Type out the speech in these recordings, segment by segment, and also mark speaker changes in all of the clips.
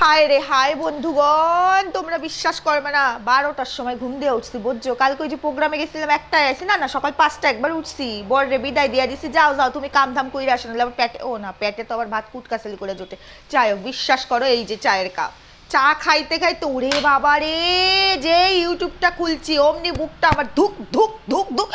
Speaker 1: হায় রে হায় বন্ধুগণ, তোমরা বিশ্বাস করবে না, 12টার সময় ঘুম দিয়ে উঠছি বুঝছো। কালকে ওই যে প্রোগ্রামে গেছিলাম একটাই আসি, না না সকাল 5টা একবার উঠছি, বড়রে বিদায় দিয়ে দিছি, যাও যাও তুমি কাম ধাম কইরা আসো, নাহলে আবার পেটে, ও না পেটে তো আবার ভাত কুটকাসালি করে জোটে। যাই হোক, বিশ্বাস করো এই যে চায়ের কাপ, চা খাইতে খাইতে ওরে বাবা রে, যে ইউটিউবটা খুলছি অমনি বুকটা আমার ধুক ধুক ধুক ধুক।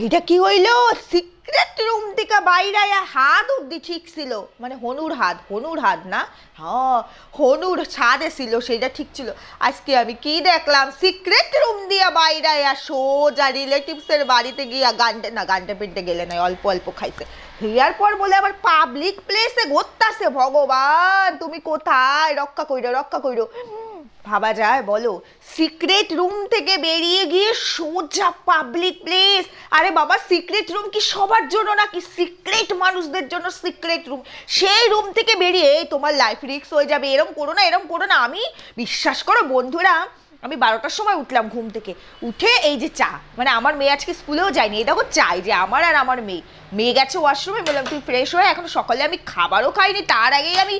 Speaker 1: এটা কি হইলো? সিক্রেট রুম থেকে বাইরে হাত অব্দি ঠিক ছিল, মানে হনুর হাত না, হ্যাঁ হনুর ছাদে ছিল, সেটা ঠিক ছিল। আজকে আমি কি দেখলাম, সিক্রেট রুম দিয়া বাইরে সোজা রিলেটিভসের বাড়িতে গিয়া গানটা পিনতে গেলে নয়, অল্প অল্প খাইছে। হিয়ার পর বলে আবার পাবলিক প্লেসে ঘুরতাছে। ভগবান তুমি কোথায়, রক্ষা কইরো। ভাবা যায় বলো, সিক্রেট রুম থেকে বেরিয়ে গিয়ে সোজা পাবলিক প্লেস। আরে বাবা, সিক্রেট রুম কি সবার জন্য নাকি? সিক্রেট মানুষদের জন্য সিক্রেট রুম। সেই রুম থেকে বেরিয়ে তোমার লাইফ রিস্ক হয়ে যাবে, এরম করো না। আমি বিশ্বাস করো বন্ধুরা, আমি 12টার সময় উঠলাম ঘুম থেকে, উঠে এই যে চা, মানে আমার মেয়ে আজকে স্কুলেও যায়নি, এই দেখো চাই যে আমার আর আমার মেয়ে গেছে ওয়াশরুমে, বললাম তুই ফ্রেশ হয়ে, এখন সকালে আমি খাবারও খাইনি, তার আগেই আমি,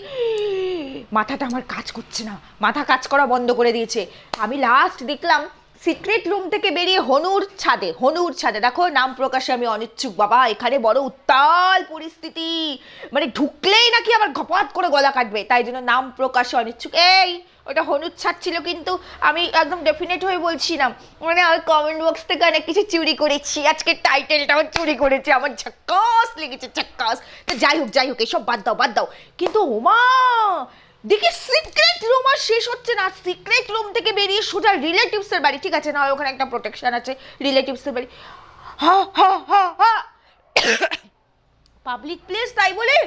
Speaker 1: মাথাটা আমার কাজ করছে না, মাথা কাজ করা বন্ধ করে দিয়েছে। আমি লাস্ট দেখলাম সিক্রেট রুম থেকে বেরিয়ে হনুর ছাদে, দেখো নাম প্রকাশে আমি অনিচ্ছুক বাবা, এখানে বড় উত্তাল পরিস্থিতি, মানে ঢুকলেই নাকি আবার ঘপাত করে গলা কাটবে, তাই জন্য নাম প্রকাশে অনিচ্ছুক। এই ওটা হনুর ছাদ ছিল, কিন্তু আমি একদম ডেফিনেট হয়ে বলছিলাম, মানে আমি কমেন্ট বক্স থেকে অনেক কিছু চুরি করেছি, আজকে টাইটেলটাও চুরি করেছি, আমার ঝাক্কাস লেগেছে, ঝাক্কাস। তো যাই হোক এসব বাদ দাও, কিন্তু ওমা দেখি সিক্রেট রুম আর শেষ হচ্ছে না, সিক্রেট রুম থেকে বেরিয়ে সোজা রিলেটিভসের বাড়ি, ঠিক আছে না ওখানে একটা প্রোটেকশন আছে, রিলেটিভসের বাড়ি, পাবলিক প্লেস তাই বলে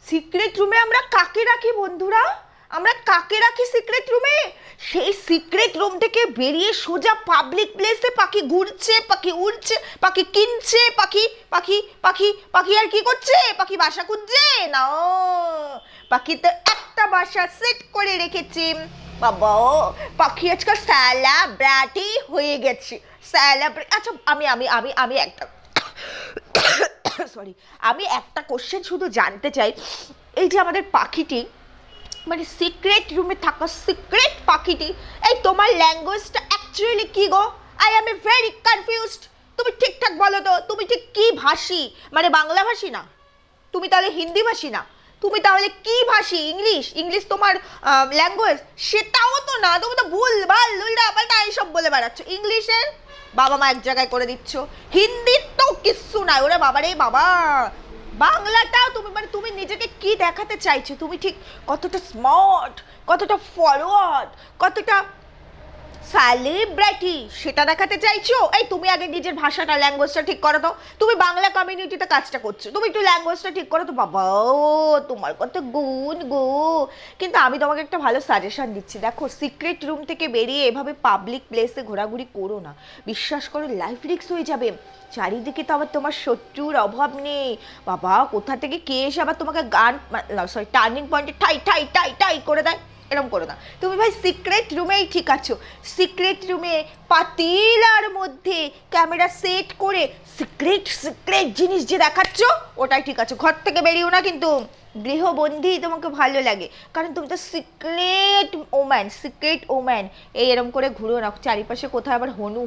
Speaker 1: সিক্রেট রুমে আমরা কাকে রাখি বন্ধুরা? আমরা কাকে রাখি সিক্রেট রুমে? সেই সিক্রেট রুম থেকে বেরিয়ে সোজা পাবলিক প্লেসে পাখি ঘুরছে, পাখি উড়ছে, পাখি কিনছে, পাখি আর কি করছে? পাখি বাসা খুঁজছে না, পাখি তো একটা বাসা সেট করে রেখেছে বাবা। পাখি আজকাল সেলিব্রিটি হয়ে গেছে, সেলিব্রিটি। আচ্ছা আমি একটা সরি, আমি একটা কোশ্চেন শুধু জানতে চাই, এই যে আমাদের পাখিটি, মানে সিক্রেট রুমে থাকা সিক্রেট পাখিটি, এই তোমার ল্যাঙ্গুয়েজটা অ্যাকচুয়ালি কি গো? I am a very confused. তুমি ঠিকঠাক বলো তো, তুমি ঠিক কি ভাষী? মানে বাংলা ভাষী না, তুমি তাহলে হিন্দি ভাষী না, তুমি তাহলে কি ভাষী? ইংলিশ তোমার ল্যাঙ্গুয়েজ? সেটাও তো না, তুমি তো ভুলভাল উল্টা পাল্টা এইসব বলে বেড়াচ্ছ। ইংলিশের বাবা মা এক জায়গায় করে দিচ্ছ, হিন্দির তো কিচ্ছু নাই, ওরে বাবা রে বাবা। বাংলাটাও তুমি, মানে তুমি নিজেকে কি দেখাতে চাইছো? তুমি ঠিক কতটা স্মার্ট, কতটা ফরওয়ার্ড, কতটা সেলিব্রিটি সেটা দেখাতে চাইছো? এই তুমি আগে নিজের ভাষাটা, ল্যাঙ্গুয়েজটা ঠিক করো তো। তুমি বাংলা কমিউনিটিতে কাজটা করছো, তুমি একটু ল্যাঙ্গুয়েজটা ঠিক করো তো। বাবা তোমার কত গুণ গো। কিন্তু আমি তোমাকে একটা ভালো সাজেশন দিচ্ছি, দেখো সিক্রেট রুম থেকে বেরিয়ে এভাবে পাবলিক প্লেসে ঘোরাঘুরি করো না, বিশ্বাস করো লাইফ রিস্ক হয়ে যাবে। চারিদিকে তো আবার তোমার শত্রুর অভাব নেই বাবা, কোথা থেকে কে এসে আবার তোমাকে টার্নিং পয়েন্টে ঠাই করে দেয়, এরকম করো না। তুমি ভাই সিক্রেট রুমেই ঠিক আছো, সিক্রেট রুমে পাতিলার মধ্যে ক্যামেরা সেট করে সিক্রেট জিনিস যে দেখাচ্ছ ওটাই ঠিক আছে, ঘর থেকে বেরিয়েও না কিন্তু। গৃহবন্দী তোমাকে ভালো লাগে, কারণ তুমি তো সিক্রেট ওম্যান, এই এরম করে ঘুরো না, চারিপাশে কোথায় আবার হনু।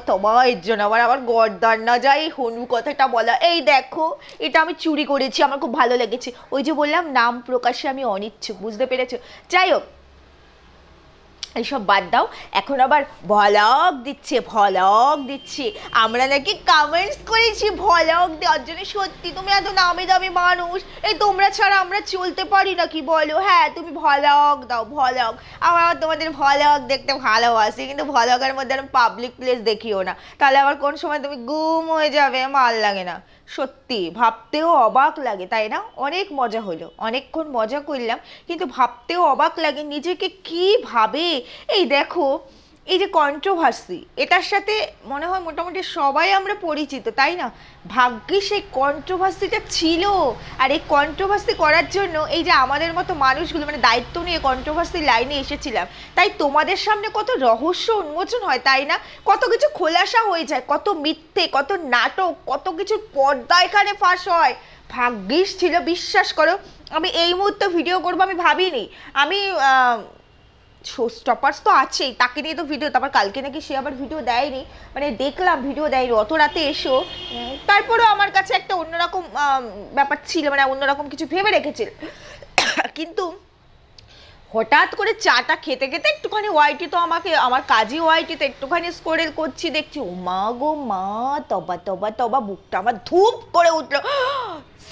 Speaker 1: তবা এর জন্য আবার গর্দান না যায় হনু কথাটা বলা। এই দেখো এটা আমি চুরি করেছি, আমার খুব ভালো লেগেছে, ওই যে বললাম নাম প্রকাশে আমি অনিচ্ছুক, বুঝতে পেরেছো? যাই হোক এইসব বাদ দাও, এখন আবার ভ্লগ দিচ্ছে, আমরা নাকি কমেন্টস করেছি ভ্লগ দেওয়ার জন্য। সত্যি তুমি এত নামি দামি মানুষ, এই তোমরা ছাড়া আমরা চলতে পারি নাকি বলো? হ্যাঁ তুমি ভ্লগ দাও, আমরা তোমাদের ভ্লগ দেখতে ভালোবাসি, কিন্তু ভ্লগের মধ্যে আমি পাবলিক প্লেস দেখিও না, তাহলে আবার কোন সময় তুমি গুম হয়ে যাবে, ভাল লাগে না। সত্যি ভাবতেও অবাক লাগে, তাই না? অনেক মজা হলো, অনেকক্ষণ মজা করলাম, কিন্তু ভাবতেও অবাক লাগে নিজেকে কি ভাবে। এই দেখো এই যে কন্ট্রোভার্সি, এটার সাথে মনে হয় মোটামুটি সবাই আমরা পরিচিত, তাই না? ভাগ্যে সেই কন্ট্রোভার্সিটা ছিল, আর এই কন্ট্রোভার্সি করার জন্য এই যে আমাদের মতো মানুষগুলো মানে দায়িত্ব নিয়ে কন্ট্রোভার্সি লাইনে এসেছিলাম, তাই তোমাদের সামনে কত রহস্য উন্মোচন হয়, তাই না? কত কিছু খোলাসা হয়ে যায়, কত মিথ্যে, কত নাটক, কত কিছুর পর্দা এখানে ফাঁস হয়। ভাগ্যিস ছিল, বিশ্বাস করো আমি এই মুহূর্তে ভিডিও করবো আমি ভাবিনি। আমি শো স্টপার্স তো আছেই, তাকে নিয়ে তো ভিডিও, তারপর কালকে নাকি সে আবার ভিডিও দেয়নি, মানে দেখলাম ভিডিও দেয়নি অত রাতে এসো। তারপরেও আমার কাছে একটা অন্যরকম ব্যাপার ছিল, মানে অন্যরকম কিছু ভেবে রেখেছিল। কিন্তু হঠাৎ করে চাটা খেতে খেতে একটুখানি ওয়াইটি, তো আমাকে আমার কাজই ওয়াইটিতে একটুখানি স্ক্রল করছি, দেখছি ও মা গো মা, তবা তবা তবা, বুকটা আমার ধূপ করে উঠলো।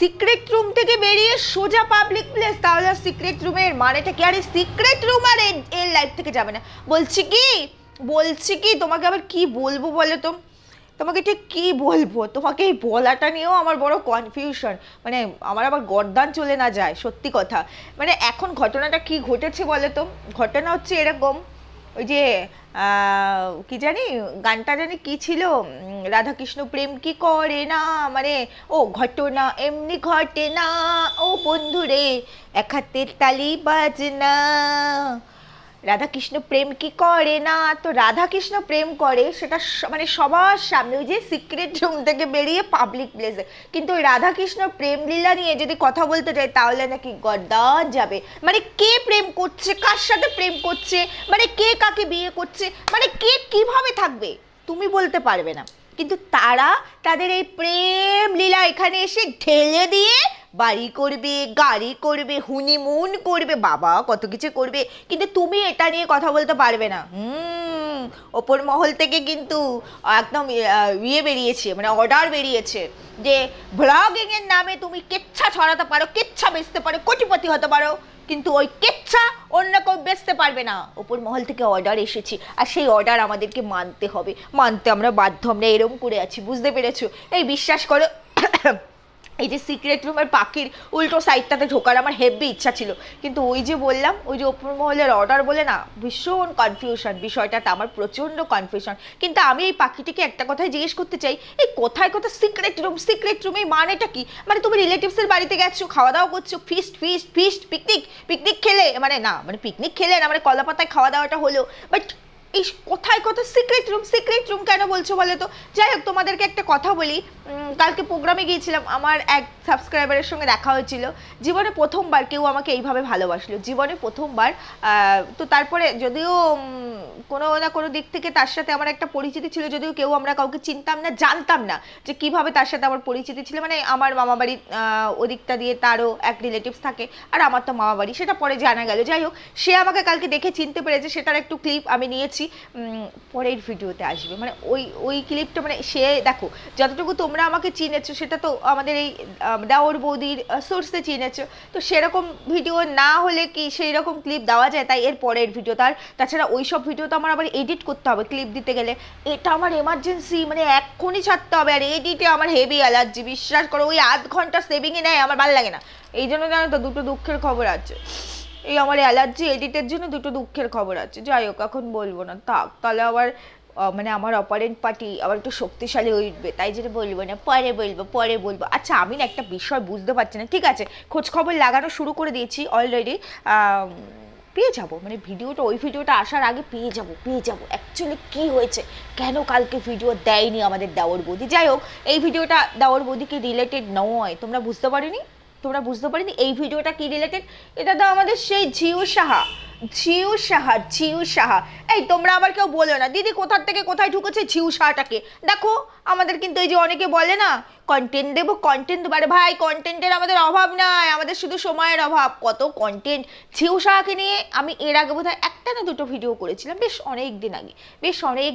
Speaker 1: সিক্রেট রুম থেকে বেরিয়ে সোজা পাবলিক প্লেস, তাহলে সিক্রেট রুমের মানেটা কি? আরে সিক্রেট রুম আর এর লাইফ থেকে যাবে না। বলছি কি তোমাকে আবার কি বলবো বলো তো, তোমাকে ঠিক কি বলবো, তোমাকে এই বলাটা নিয়েও আমার বড় কনফিউশন, মানে আমার আবার গর্দান চলে না যায় সত্যি কথা। মানে এখন ঘটনাটা কি ঘটেছে বলো তো, ঘটনা হচ্ছে এরকম, ওই যে কি জানি গানটা জানি কি ছিল, রাধাকৃষ্ণ প্রেম কি করে না, মানে ও ঘটনা এমনি ঘটে না, ও বন্ধুরে এক হাতের তালি বাজনা, রাধাকৃষ্ণ প্রেম কি করে না। তো রাধাকৃষ্ণ প্রেম করে সেটা মানে সবার সামনে, ওই যে সিক্রেট রুম থেকে বেরিয়ে পাবলিক প্লেসে। কিন্তু ওই রাধাকৃষ্ণ প্রেম লীলা নিয়ে যদি কথা বলতে যাই তাহলে নাকি গর্দান যাবে। মানে কে প্রেম করছে, কার সাথে প্রেম করছে, মানে কে কাকে বিয়ে করছে, মানে কে কিভাবে থাকবে তুমি বলতে পারবে না। কিন্তু তারা তাদের এই প্রেম লীলা এখানে এসে ঢেলে দিয়ে বাড়ি করবে, গাড়ি করবে, হুনিমুন করবে, বাবা কত কিছু করবে, কিন্তু তুমি এটা নিয়ে কথা বলতে পারবে না। ওপর মহল থেকে কিন্তু একদম ইয়ে বেরিয়েছে, মানে অর্ডার বেরিয়েছে যে ব্লগিং এর নামে তুমি কেচ্ছা ছড়াতে পারো, কেচ্ছা বেচতে পারো, কোটিপতি হতে পারো, কিন্তু ওই কেচ্ছা অন্য কেউ বেচতে পারবে না। ওপর মহল থেকে অর্ডার এসেছে, আর সেই অর্ডার আমাদেরকে মানতে হবে, মানতে আমরা বাধ্য, আমরা এরকম করে আছি, বুঝতে পেরেছো? এই বিশ্বাস করো, এই যে সিক্রেট রুমের পাখির উল্টো সাইডটাতে ঢোকার আমার হেভি ইচ্ছা ছিল, কিন্তু ওই যে বললাম, ওই যে ওপর মহলের অর্ডার বলে না, ভীষণ কনফিউশন বিষয়টাতে, আমার প্রচণ্ড কনফিউশন। কিন্তু আমি এই পাখিটিকে একটা কথাই জিজ্ঞেস করতে চাই, এই কোথায় কোথায় সিক্রেট রুম এই মানেটা কি? মানে তুমি রিলেটিভসের বাড়িতে গেছো, খাওয়া দাওয়া করছো, ফিস্ট পিকনিক খেলে, মানে না মানে পিকনিক খেলে না, মানে কলা পাতায় খাওয়া দাওয়াটা হলো, বাট এই কোথায় কোথায় সিক্রেট রুম কেন বলছো বলে তো? যাই হোক, তোমাদেরকে একটা কথা বলি, কালকে প্রোগ্রামে গিয়েছিলাম, আমার এক সাবস্ক্রাইবারের সঙ্গে দেখা হয়েছিল, জীবনে প্রথমবার কেউ আমাকে এইভাবে ভালোবাসলো, জীবনে প্রথমবার। তো তারপরে যদিও কোনো না কোনো দিক থেকে তার সাথে আমার একটা পরিচিতি ছিল, যদিও কেউ আমরা কাউকে চিনতাম না, জানতাম না যে কিভাবে তার সাথে আমার পরিচিতি ছিল, মানে আমার মামা বাড়ির ওদিকটা দিয়ে তারও এক রিলেটিভস থাকে, আর আমার তো মামা বাড়ি, সেটা পরে জানা গেল। যাই হোক, সে আমাকে কালকে দেখে চিনতে পেরেছে, সেটার একটু ক্লিপ আমি নিয়েছি, পরের ভিডিওতে আসবে। মানে ওই ক্লিপটা, মানে সে দেখো, যতটুকু তোমরা আমাকে চিনেছো সেটা তো আমাদের এই দেওর বৌদির সোর্সে চিনেছো, তো সেরকম ভিডিও না হলে কি সেই রকম ক্লিপ দেওয়া যায়? তাই এর পরের ভিডিও, তাছাড়া ওই সব ভিডিও তো আমার আবার এডিট করতে হবে ক্লিপ দিতে গেলে, এটা আমার এমার্জেন্সি, মানে এক্ষুনি ছাড়তে হবে, আর এডিটে আমার হেভি অ্যালার্জি, বিশ্বাস করো, ওই আধ ঘন্টা সেভিংয়ে নেয়, আমার ভালো লাগে না। এই জন্য জানো তো, দুটো দুঃখের খবর আছে, এই আমার অ্যালার্জি এডিটের জন্য দুটো দুঃখের খবর আছে। যাই হোক, এখন বলবো না, থাক, তাহলে আবার মানে আমার অপারেন্ট পার্টি আবার একটু শক্তিশালী উঠবে, তাই যেটা বলবো না, পরে বলবো। আচ্ছা, আমি না একটা বিষয় বুঝতে পারছি না, ঠিক আছে, খোঁজ খবর লাগানো শুরু করে দিয়েছি অলরেডি, পেয়ে যাবো, মানে ভিডিওটা, ওই ভিডিওটা আসার আগে পেয়ে যাবো অ্যাকচুয়ালি কি হয়েছে, কেন কালকে ভিডিও দেয়নি আমাদের দেওর বৌদি। যাই হোক, এই ভিডিওটা দেওর বৌদিকে রিলেটেড নয়, তোমরা বুঝতে পারিনি, এই ভিডিওটা কি রিলেটেড, এটা তো আমাদের সেই ঝিউ সাহা। এই তোমরা আবার কেউ বলো না দিদি কোথার থেকে কোথায় ঢুকেছে ঝিউ সাহাটাকে। দেখো, আমাদের কিন্তু এই যে অনেকে বলে না কন্টেন্ট দেবো, আরে ভাই, কন্টেন্টের আমাদের অভাব নাই, আমাদের শুধু সময়ের অভাব, কত কন্টেন্ট। ঝিউ সাহাকে নিয়ে আমি এর আগে বোধহয় একটা না দুটো ভিডিও করেছিলাম, বেশ অনেক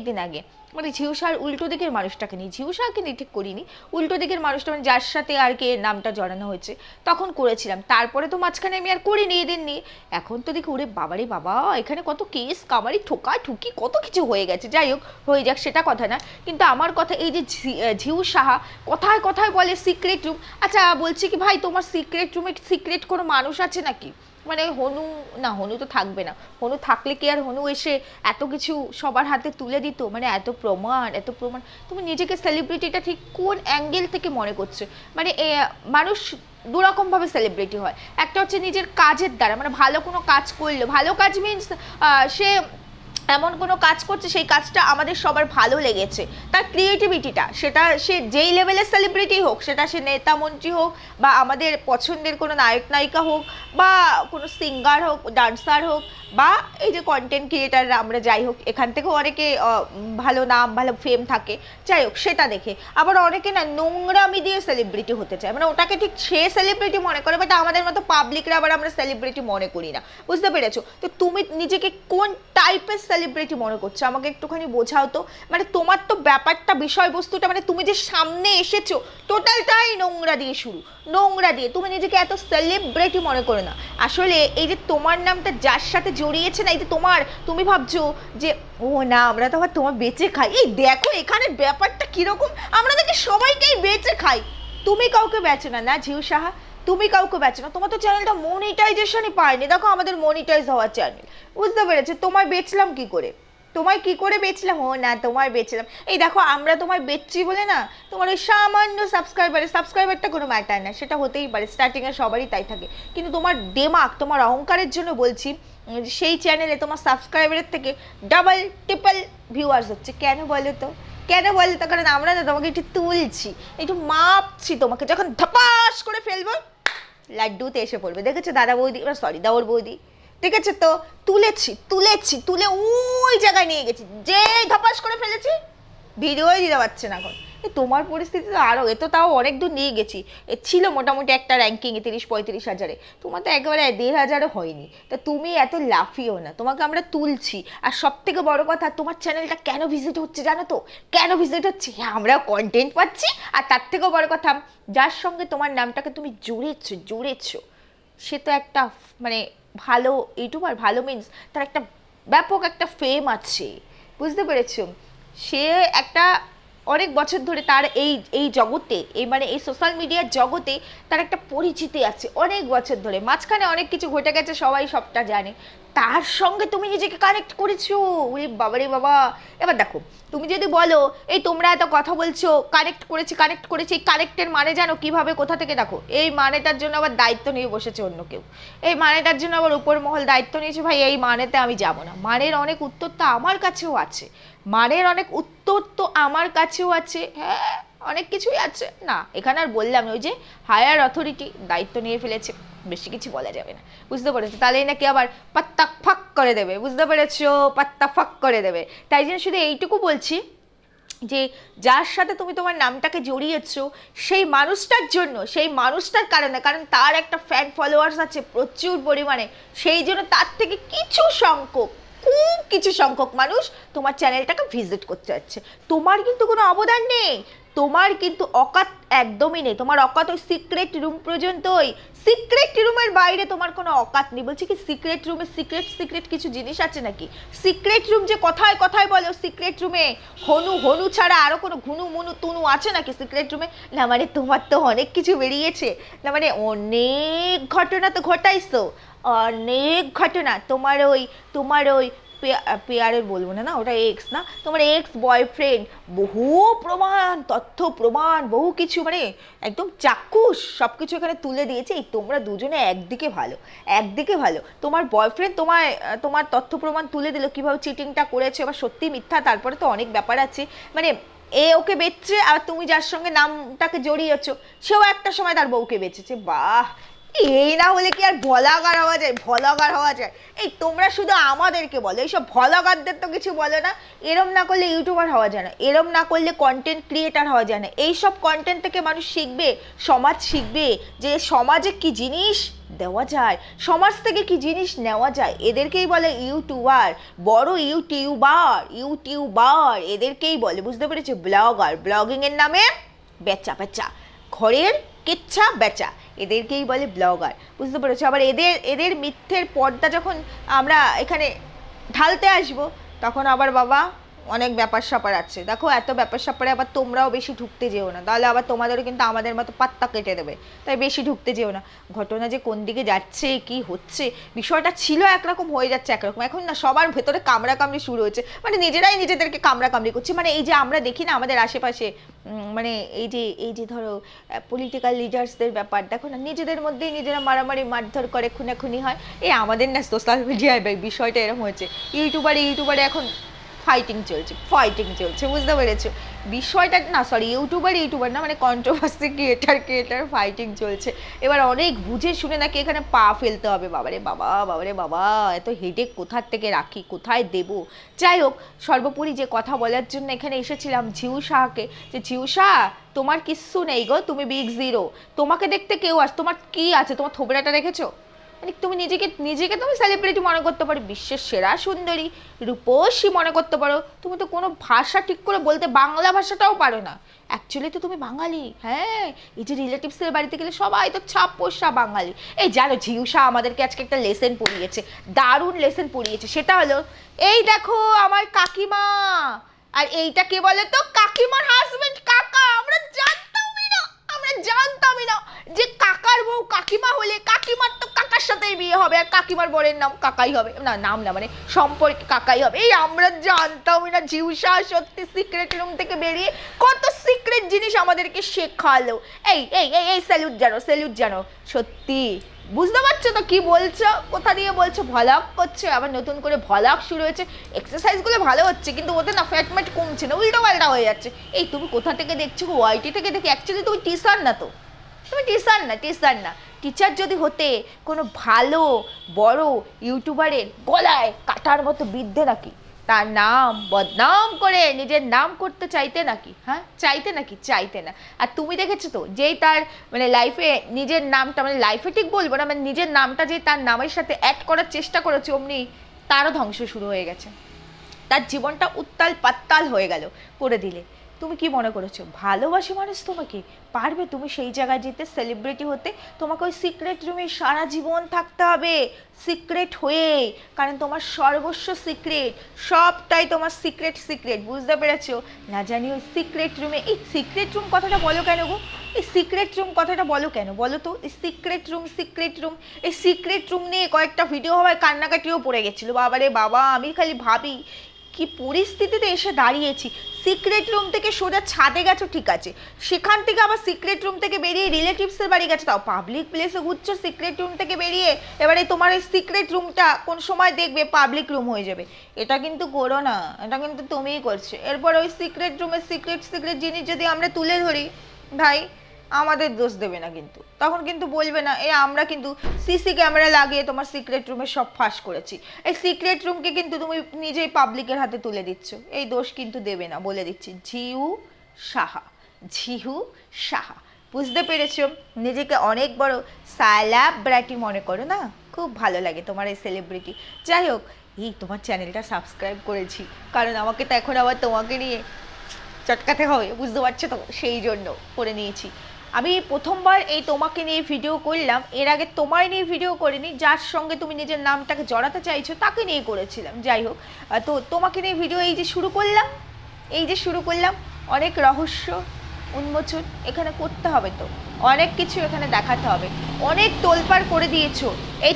Speaker 1: দিন আগে, মানে ঝিউ সাহার উল্টো দিকের মানুষটাকে নিয়ে, ঝিউ সাহাকে নিয়ে ঠিক করিনি, উল্টো দিকের মানুষটা, মানে যার সাথে আর কি নামটা জড়ানো হয়েছে, তখন করেছিলাম। তারপরে তো মাঝখানে আমি আর করিনি এদের নিয়ে। এখন তো দেখি ওরে বাবারে বাবা, এখানে কত কেস কামারি ঠোকা ঠুকি কত কিছু হয়ে গেছে। যাই হোক, হয়ে যাক, সেটা কথা না, কিন্তু আমার কথা এই যে ঝিউ সাহা কোথায় কোথায় বলে সিক্রেট রুম। আচ্ছা, বলছি কি ভাই, তোমার সিক্রেট রুমে সিক্রেট কোনো মানুষ আছে নাকি? মানে হনু তো থাকবে না, হনু থাকলে কি আর হনু এসে এত কিছু সবার হাতে তুলে দিত, মানে এত প্রমাণ। তুমি নিজেকে সেলিব্রিটিটা ঠিক কোন অ্যাঙ্গেল থেকে মনে করছো? মানে মানুষ দুরকমভাবে সেলিব্রিটি হয়, একটা হচ্ছে নিজের কাজের দ্বারা, মানে ভালো কোনো কাজ করলো, ভালো কাজ মিনস সে এমন কোনো কাজ করছে সেই কাজটা আমাদের সবার ভালো লেগেছে, তার ক্রিয়েটিভিটিটা, সেটা সে যেই লেভেলের সেলিব্রিটি হোক, সেটা সে নেতা মন্ত্রী হোক বা আমাদের পছন্দের কোনো নায়ক নায়িকা হোক বা কোনো সিঙ্গার হোক, ডান্সার হোক বা এই যে কন্টেন্ট ক্রিয়েটাররা আমরা যাই হোক, এখান থেকেও অনেকে ভালো নাম ভালো ফেম থাকে, যাই হোক সেটা দেখে। আবার অনেকে না নোংরামি দিয়ে সেলিব্রিটি হতে চায়, মানে ওটাকে ঠিক সে সেলিব্রিটি মনে করে, বাট আমাদের মতো পাবলিকরা আবার আমরা সেলিব্রিটি মনে করি না, বুঝতে পেরেছো? তো তুমি নিজেকে কোন টাইপের সেলিব্রিটি মনে করছো আমাকে একটুখানি বোঝাও তো। মানে তোমার তো ব্যাপারটা বিষয়বস্তুটা, মানে তুমি যে সামনে এসেছো টোটালটাই নোংরা দিয়ে শুরু, নোংরা দিয়ে। তুমি নিজেকে এত সেলিব্রিটি মনে করো না। আসলে এই যে তোমার নামটা যার সাথে জড়িয়েছে না, এই যে তোমার, তুমি ভাবছো যে ও না আমরা তো আবার তোমার বেঁচে খাই, এই দেখো এখানে ব্যাপারটা কিরকম, আমরা দেখি সবাইকেই বেঁচে খাই, তুমি কাউকে বেচো না, না ঝিউ সাহা, তুমি কাউকে বেচো না। তোমার তো চ্যানেলটা মনিটাইজেশনই পায়নি, দেখো আমাদের মনিটাইজ হওয়ার চ্যানেল, বুঝতে পেরেছো? তোমায় বেচলাম কি করে, তোমায় কি করে বেচলাম? ও না তোমায় বেচলাম, এই দেখো আমরা তোমায় বেচছি বলে না তোমার ওই সামান্য সাবস্ক্রাইবারটা কোনো ম্যাটার না, সেটা হতেই পারে, স্টার্টিংয়ে সবারই তাই থাকে, কিন্তু তোমার দেমাগ, তোমার অহংকারের জন্য বলছি সেই চ্যানেলে তোমার সাবস্ক্রাইবারের থেকে ডাবল ট্রিপল ভিউয়ার্স হচ্ছে। কেন বলো তো, কেন বলো তো? কারণ আমরা না তোমাকে একটু তুলছি, একটু মাপছি, তোমাকে যখন ধপাস করে ফেলবো লাড্ডুতে এসে পড়বে। দেখেছো দাদা বৌদি, সরি দাওর বৌদি, দেখেছো তো? তুলে ওই জায়গায় নিয়ে গেছি, যে ধপাস করে ফেলেছি, ভিডিওই দিতে পারছে না এখন। তোমার পরিস্থিতি তো আরও, এ তো তাও অনেক দূর নিয়ে গেছি, এ ছিল মোটামুটি একটা র্যাঙ্কিংয়ে 30-35 হাজারে, তোমার তো একেবারে 1,500 হয়নি। তা তুমি এত লাফিও না, তোমাকে আমরা তুলছি। আর সব থেকে বড় কথা, তোমার চ্যানেলটা কেন ভিজিট হচ্ছে জানো তো? কেন ভিজিট হচ্ছে? হ্যাঁ আমরা কন্টেন্ট পাচ্ছি, আর তার থেকেও বড় কথা, যার সঙ্গে তোমার নামটাকে তুমি জুড়েছো সে তো একটা মানে ভালো ইউটিউবার, ভালো মিনস তার একটা ব্যাপক একটা ফেম আছে, বুঝতে পেরেছো? সে একটা অনেক বছর ধরে তার এই এই জগতে, এই মানে এই সোশ্যাল মিডিয়ার জগতে তার একটা পরিচিতি আছে অনেক বছর ধরে। মাঝখানে অনেক কিছু ঘটে গেছে, সবাই সবটা জানে, তার সঙ্গে তুমি নিজেকে কানেক্ট করেছো। ওরে বাবা রে বাবা। এবার দেখো, তুমি যদি বলো এই তোমরা এত কথা বলছো কানেক্ট করেছি, এই কানেক্টের মানে জানো কিভাবে, কোথা থেকে? দেখো এই মানেটার জন্য আবার দায়িত্ব নিয়ে বসেছে অন্য কেউ, এই মানেটার জন্য আবার উপর মহল দায়িত্ব নিয়েছে। ভাই এই মানেতে আমি যাবো না, মানের অনেক উত্তর তো আমার কাছেও আছে, মানের অনেক উত্তর তো আমার কাছেও আছে, হ্যাঁ অনেক কিছুই আছে না, এখানে আর বললাম ওই যে হায়ার অথরিটি দায়িত্ব নিয়ে ফেলেছে, বেশি কিছু বলা যাবে না, বুঝতে পেরেছো? তাহলেই নাকি আবার পাত্তা ফাঁক করে দেবে, বুঝতে পেরেছো? পাত্তা ফাঁক করে দেবে। তাই জন্য শুধু এইটুকু বলছি যে যার সাথে তুমি তোমার নামটাকে জড়িয়েছো সেই মানুষটার জন্য, সেই মানুষটার কারণে, কারণ তার একটা ফ্যান ফলোয়ার্স আছে প্রচুর পরিমাণে, সেই জন্য তার থেকে কিছু সংখ্যক, খুব কিছু সংখ্যক মানুষ তোমার চ্যানেলটাকে ভিজিট করতে যাচ্ছে। তোমার কিন্তু কোনো অবদান নেই, তোমার কিন্তু অকাত একদমই নেই, তোমার অকাত ওই সিক্রেট রুম পর্যন্তই, সিক্রেট রুমের বাইরে তোমার কোনো অকাত নেই। বলছি কি সিক্রেট রুমে সিক্রেট কিছু জিনিস আছে নাকি? সিক্রেট রুম যে কথায় কথায় বলে, সিক্রেট রুমে হনু ছাড়া আরো কোনো ঘুনু মুনু তুনু আছে নাকি সিক্রেট রুমে? না মানে তোমার তো অনেক কিছু বেরিয়েছে, না মানে অনেক ঘটনা তো ঘটাইছো, অনেক ঘটনা। তোমার ওই পেয়ারের বলবো না, না ওটা এক্স না, তোমার এক্স বয়ফ্রেন্ড বহু প্রমাণ, তথ্য প্রমাণ, বহু কিছু, মানে একদম চাক্ষুষ সব কিছু এখানে তুলে দিয়েছে। এই তোমরা দুজনে একদিকে ভালো, তোমার বয়ফ্রেন্ড তোমার তথ্য প্রমাণ তুলে দিল কিভাবে চিটিংটা করেছে, এবার সত্যি মিথ্যা, তারপরে তো অনেক ব্যাপার আছে, মানে এ ওকে বেচছে, আর তুমি যার সঙ্গে নামটাকে জড়িয়েছ সেও একটা সময় তার বউকে বেচেছে। বাহ, এই না হলে কি আর ভলাগার হওয়া যায়? এই তোমরা শুধু আমাদেরকে বলো, এইসব ভলাগারদের তো কিছু বলো না। এরম না করলে ইউটিউবার হওয়া যায় না, এরম না করলে কন্টেন্ট ক্রিয়েটার হওয়া যায় না। এইসব কন্টেন্ট থেকে মানুষ শিখবে, সমাজ শিখবে যে সমাজে কি জিনিস দেওয়া যায়, সমাজ থেকে কি জিনিস নেওয়া যায়। এদেরকেই বলে ইউটিউবার, বড় ইউটিউবার এদেরকেই বলে, বুঝতে পেরেছো? ব্লগার, ব্লগিং এর নামে বেচা ঘরের কিচ্ছা বেচা, এদেরকেই বলে ব্লগার, বুঝতে পেরেছো? আবার এদের মিথ্যের পর্দা যখন আমরা এখানে ঢালতে আসবো তখন আবার বাবা অনেক ব্যাপার স্যাপার আছে। দেখো এত ব্যাপার স্যাপারে আবার তোমরাও বেশি ঢুকতে যেও না, তাহলে আবার তোমাদেরও কিন্তু আমাদের মতো পাত্তা কেটে দেবে। তাই বেশি ঢুকতে যেও না। ঘটনা যে কোন দিকে যাচ্ছে কি হচ্ছে, বিষয়টা ছিল একরকম, হয়ে যাচ্ছে একরকম। এখন না সবার ভেতরে কামড়াকামড়ি শুরু হয়েছে, মানে নিজেরাই নিজেদেরকে কামড়াকামড়ি করছে। মানে এই যে আমরা দেখি না আমাদের আশেপাশে, মানে এই যে ধরো পলিটিক্যাল লিডার্সদের ব্যাপার দেখো না, নিজেদের মধ্যেই নিজেরা মারামারি মারধর করে, খুনাখুনি হয়। এই আমাদের না সোশ্যাল মিডিয়ায় বিষয়টা এরকম হয়েছে, ইউটিউবারে এখন ফাইটিং চলছে, বুঝতে পেরেছো বিষয়টা? না সরি, ইউটিউবার না, মানে কন্ট্রোভার্সি ক্রিয়েটার ফাইটিং চলছে। এবার অনেক বুঝে শুনে নাকি এখানে পা ফেলতে হবে। বাবারে বাবা, এত হেডেক কোথার থেকে রাখি, কোথায় দেব? যাই হোক, সর্বোপরি যে কথা বলার জন্য এখানে এসেছিলাম ঝিউ শাহকে, যে ঝিউ শাহ তোমার কিচ্ছু নেই গো, তুমি বিগ জিরো। তোমাকে দেখতে কেউ তোমার কি আছে? তোমার থোবড়াটা রেখেছো? মানে তুমি নিজেকে তুমি সেলিব্রিটি মনে করতে পারো, বিশ্বের সেরা সুন্দরী, রূপসী মনে করতে পারো, তুমি তো কোনো ভাষা ঠিক করে বলতে, বাংলা ভাষাটাও পারো না। অ্যাকচুয়ালি তো তুমি বাঙালি। হ্যাঁ, এই যে রিলেটিভসের বাড়িতে গেলে সবাই তো ছাপ পোষা বাঙালি। এই জানো ঝিউসা আমাদেরকে আজকে একটা লেসন পড়িয়েছে, দারুণ লেসন পড়িয়েছে। সেটা হলো, এই দেখো আমার কাকিমা, আর এইটা কে বলে তো? কাকিমার হাজবেন্ড, কাকা। আমরা জানতামই না যে কাকার বউ কাকিমা হলে কাকিমার তো কাকার সাথেই বিয়ে হবে, আর কাকিমার বরের নাম কাকাই হবে, না নাম না মানে সম্পর্কে কাকাই হবে। এই আমরা জানতামই না। ঝিউসা সত্যি সিক্রেট রুম থেকে বেরিয়ে কত সিক্রেট জিনিস আমাদেরকে শেখালো। এই এই এই এই স্যালুট জানো সত্যি। বুঝতে পারছো তো কি বলছো? কোথা দিয়ে বলছো? ভ্লগ করছো, আবার নতুন করে ভ্লগ শুরু হয়েছে। এক্সারসাইজগুলো ভালো হচ্ছে, কিন্তু ওতে না ফ্যাট কমছে না, উল্টো পাল্টা হয়ে যাচ্ছে। এই তুমি কোথা থেকে দেখছো? ওয়াইটি থেকে দেখি। অ্যাকচুয়ালি তুমি টিচার না তো, তুমি টিচার না। টিচার যদি হতে কোনো ভালো বড় ইউটিউবারের গলায় কাটার মতো বিদ্ধে নাকি তার নাম বদনাম করে নিজের নাম করতে চাইতে নাকি? হ্যাঁ, চাইতে না। আর তুমি দেখেছো তো, যেই তার মানে লাইফে নিজের নামটা, মানে লাইফে ঠিক বলবো না, মানে নিজের নামটা যে তার নামের সাথে অ্যাড করার চেষ্টা করেছে, অমনি তারও ধ্বংস শুরু হয়ে গেছে। তার জীবনটা উত্তাল পাত্তাল হয়ে গেল করে দিলে। তুমি কি মনে করেছো ভালোবাসে মানুষ তোমাকে? পারবে তুমি সেই জায়গায় যেতে, সেলিব্রিটি হতে? তোমাকে ওই সিক্রেট রুমে সারা জীবন থাকতে হবে, সিক্রেট হয়ে। কারণ তোমার সর্বস্ব সিক্রেট, সবটাই তোমার সিক্রেট। বুঝতে পেরেছো? না জানি ওই সিক্রেট রুমে, এই সিক্রেট রুম কথাটা বলো কেন গো? এই সিক্রেট রুম কথাটা বলো কেন বলো তো? এই সিক্রেট রুম এই সিক্রেট রুম নিয়ে কয়েকটা ভিডিও হওয়ায় কান্নাকাটিও পড়ে গেছিলো। বাবারে বাবা, আমি খালি ভাবি কি পরিস্থিতিতে এসে দাঁড়িয়েছি। সিক্রেট রুম থেকে সোজা ছাদে গেছো, ঠিক আছে, সেখান থেকে আবার সিক্রেট রুম থেকে বেরিয়ে রিলেটিভসের বাড়ি গেছো, তাও পাবলিক প্লেসে ঘুরছো সিক্রেট রুম থেকে বেরিয়ে। এবারে তোমার এই সিক্রেট রুমটা কোন সময় দেখবে পাবলিক রুম হয়ে যাবে। এটা কিন্তু করো না, এটা কিন্তু তুমিই করছো। এরপর ওই সিক্রেট রুমের সিক্রেট জিনিস যদি আমরা তুলে ধরি, ভাই আমাদের দোষ দেবে না কিন্তু, তখন কিন্তু বলবে না আমরা কিন্তু সিসি ক্যামেরা লাগিয়ে তোমার সিক্রেট রুমে সব ফাঁস করেছি। এই সিক্রেট রুমকে কিন্তু তুমি নিজেই পাবলিকের হাতে তুলে দিচ্ছ, এই দোষ কিন্তু দেবে না, বলে দিচ্ছি। ঝিউ সাহা, বুঝতে পেরেছো? নিজেকে অনেক বড় সেলিব্রিটি মনে করো না, খুব ভালো লাগে তোমার এই সেলিব্রিটি। যাই হোক, এই তোমার চ্যানেলটা সাবস্ক্রাইব করেছি, কারণ আমাকে তো এখন আবার তোমাকে নিয়ে চটকাতে হবে, বুঝতে পারছো তো, সেই জন্য করে নিয়েছি। আমি প্রথমবার এই তোমাকে নিয়ে ভিডিও করলাম, এর আগে তোমায় নিয়ে ভিডিও করিনি। যার সঙ্গে তুমি নিজের নামটাকে জড়াতে চাইছো তাকে নিয়ে করেছিলাম। যাই হোক, তো তোমাকে নিয়ে ভিডিও এই যে শুরু করলাম, অনেক রহস্য উন্মোচন এখানে করতে হবে, তো অনেক কিছু এখানে দেখাতে হবে, অনেক তোলপাড় করে দিয়েছো। এই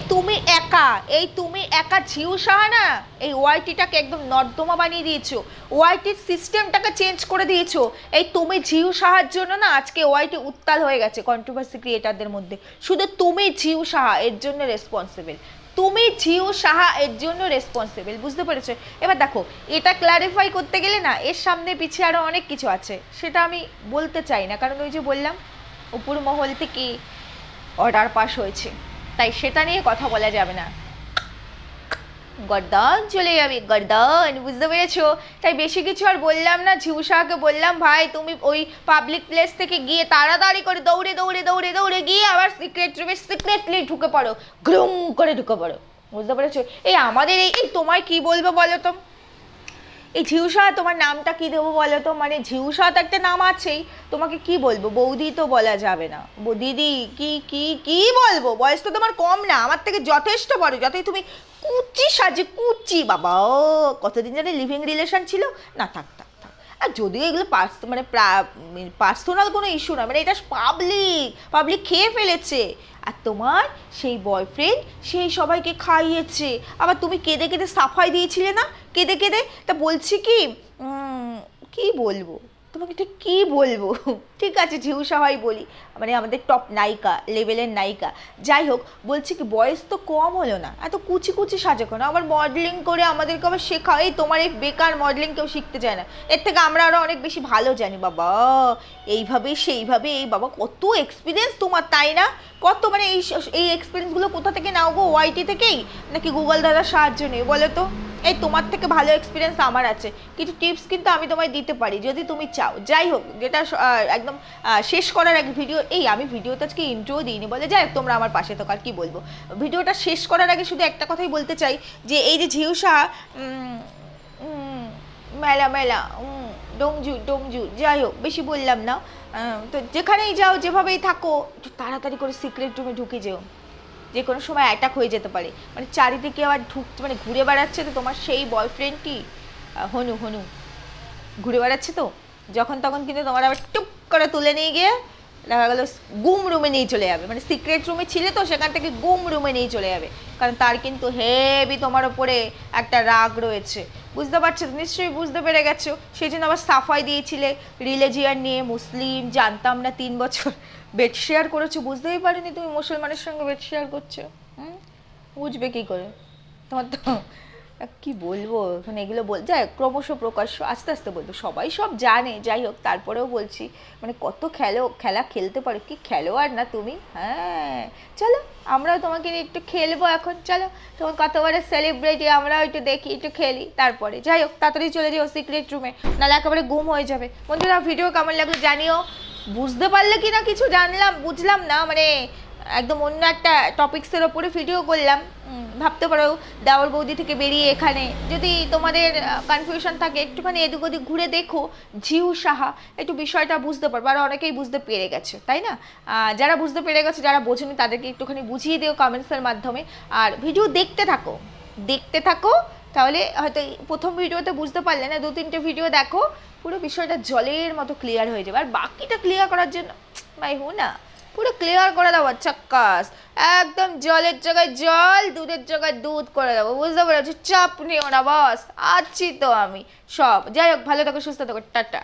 Speaker 1: তুমি একা ঝিউ সাহা না, এই ওয়াইটিটাকে একদম নর্দমা বানিয়ে দিয়েছো, ওয়াইটির সিস্টেমটাকে চেঞ্জ করে দিয়েছো। এই তুমি ঝিউ সাহার জন্য না আজকে ওয়াইটি উত্তাল হয়ে গেছে কন্ট্রোভার্সি ক্রিয়েটারদের মধ্যে। শুধু তুমি ঝিউ সাহা এর জন্য রেসপন্সিবল, বুঝতে পেরেছো? এবার দেখো, এটা ক্ল্যারিফাই করতে গেলে না এর সামনে পিছিয়ে আরও অনেক কিছু আছে, সেটা আমি বলতে চাই না, কারণ ওই যে বললাম উপর মহল থেকে অর্ডার পাস হয়েছে, তাই সেটা নিয়ে কথা বলা যাবে না, গর্দান চলে যাবে, গর্দান, বুঝতে পেরেছো? তাই বেশি কিছু আর বললাম না। ঝিউসাকে বললাম, ভাই তুমি ওই পাবলিক প্লেস থেকে গিয়ে তাড়াতাড়ি করে দৌড়ে গিয়ে আবার সিক্রেট রুমে সিক্রেটলি ঢুকে পড়ো, গ্রুম করে ঢুকে পড়ো, বুঝতে পেরেছো? এই আমাদের এই তোমায় কি বলবো বলো তো, এই ঝিউসা, তোমার নামটা কি দেবো বলো তো? মানে ঝিউসা তো একটা নাম আছেই, তোমাকে কি বলবো? বৌদি তো বলা যাবে না, দিদি কি কি কি বলবো? বয়স তো তোমার কম না, আমার থেকে যথেষ্ট বড়। যতই তুমি কুচি সাজে কুচি, বাবা ও কতদিন জানে লিভিং রিলেশন ছিল না, থাক থাক থাক। আর যদিও এগুলো মানে পার্সোনাল কোনো ইস্যু না, মানে এটা পাবলিক, পাবলিক খেয়ে ফেলেছে। আর তোমার সেই বয়ফ্রেন্ড সেই সবাইকে খাইয়েছে, আবার তুমি কেঁদে কেঁদে সাফাই দিয়েছিলে না, কেঁদে কেঁদে। তা বলছি কি, কি বলবো তোমাকে, ঠিক কি বলবো? ঠিক আছে ঝিউসা হয় বলি, মানে আমাদের টপ নায়িকা, লেভেলের নায়িকা। যাই হোক, বলছি কি বয়স তো কম হলো না, এত কুচি কুচি সাজে কেন? আবার মডেলিং করে আমাদেরকে আবার শেখাও। এই তোমার এই বেকার মডেলিং কেউ শিখতে চায় না, এর থেকে আমরা আরও অনেক বেশি ভালো জানি বাবা। এইভাবে সেইভাবে, এই বাবা কত এক্সপিরিয়েন্স তোমার, তাই না? কত, মানে এই এক্সপিরিয়েন্সগুলো কোথা থেকে নাও গো? ওয়াইটি থেকেই নাকি গুগল দাদার সাহায্য নেই বলো তো? এই তোমার থেকে ভালো এক্সপিরিয়েন্স আমার আছে, কিছু টিপস কিন্তু আমি তোমায় দিতে পারি যদি তুমি চাও। যাই হোক, যেটা একদম শেষ করার আগে ভিডিও, এই আমি ভিডিওতে আজকে ইন্ট্রো দিইনি বলে, যাই হোক তোমরা আমার পাশে থাকো, আর কি বলবো। ভিডিওটা শেষ করার আগে শুধু একটা কথাই বলতে চাই, যে এই যে ঝিউসা মেলা মেলা ডোমজু ডোমজু, যাই হোক বেশি বললাম না। তো যেখানেই যাও যেভাবেই থাকো, একটু তাড়াতাড়ি করে সিক্রেট রুমে ঢুকে যেও, যে কোনো সময় অ্যাটাক হয়ে যেতে পারে। মানে চারিদিকে আবার ঢুকছে, মানে ঘুরে বেড়াচ্ছে তো তোমার সেই বয়ফ্রেন্ডটি, হনু হনু ঘুরে বেড়াচ্ছে তো, যখন তখন কিন্তু তোমার আবার টুপ করে তুলে নিয়ে গিয়ে দেখা গেলো গুম রুমে নিয়ে চলে যাবে। মানে সিক্রেট রুমে ছিলে তো, সেখান থেকে গুম রুমে নিয়ে চলে যাবে, কারণ তার কিন্তু হেভি তোমার ওপরে একটা রাগ রয়েছে। বুঝতে পারছো? নিশ্চয়ই বুঝতে পেরে গেছো। সেই জন্য আবার সাফাই দিয়েছিলে রিলিজিয়ান নিয়ে, মুসলিম জানতাম না, 3 বছর বেড শেয়ার করেছো, বুঝতেই পারিনি তুমি মুসলমানের সঙ্গে বেড শেয়ার করছো। বুঝবে কি করে? তোমার তো কি বলবো এখন, এগুলো যাই হোক, ক্রমশ প্রকাশ্য আস্তে আস্তে বলবো, সবাই সব জানে। যাই হোক তারপরেও বলছি, মানে কত খেলা খেলতে পারো, কি খেলোয়াড় না তুমি। হ্যাঁ চলো, আমরাও তোমাকে নিয়ে একটু খেলবো এখন, চলো। তোমার কতবারে সেলিব্রিটি, আমরাও একটু দেখি, একটু খেলি। তারপরে যাই হোক, তাড়াতাড়ি চলে যাও সিক্রেট রুমে, নাহলে একেবারে গুম হয়ে যাবে। বন্ধুরা ভিডিও কেমন লাগলো জানিও। বুঝতে পারলে কি না কিছু বুঝলাম না, মানে একদম অন্য একটা টপিক্সের ওপরে ভিডিও করলাম। ভাবতে পারো দেওর বৌদি থেকে বেরিয়ে এখানে, যদি তোমাদের কনফিউশন থাকে একটুখানি এদিক ওদিক ঘুরে দেখো, ঝিউ সাহা, একটু বিষয়টা বুঝতে পারবো। আর অনেকেই বুঝতে পেরে গেছে, তাই না? যারা বুঝতে পেরে গেছে, যারা বোঝেনি তাদেরকে একটুখানি বুঝিয়ে দিও কমেন্টসের মাধ্যমে। আর ভিডিও দেখতে থাকো, তাহলে হয়তো প্রথম ভিডিওতে বুঝতে পারলে না, 2-3টে ভিডিও দেখো, পুরো বিষয়টা জলের মতো ক্লিয়ার হয়ে যাবে। আর বাকিটা ক্লিয়ার করার জন্য ভাই না, পুরো ক্লিয়ার করে দেবো চাক্কাস, একদম জলের জায়গায় জল, দুধের জায়গায় দুধ করে দেবো, বুঝতে পেরেছি? চাপ নিও না বস, আছি তো আমি সব। যাই হোক, ভালো থাকো, সুস্থ থাকো, টাটা।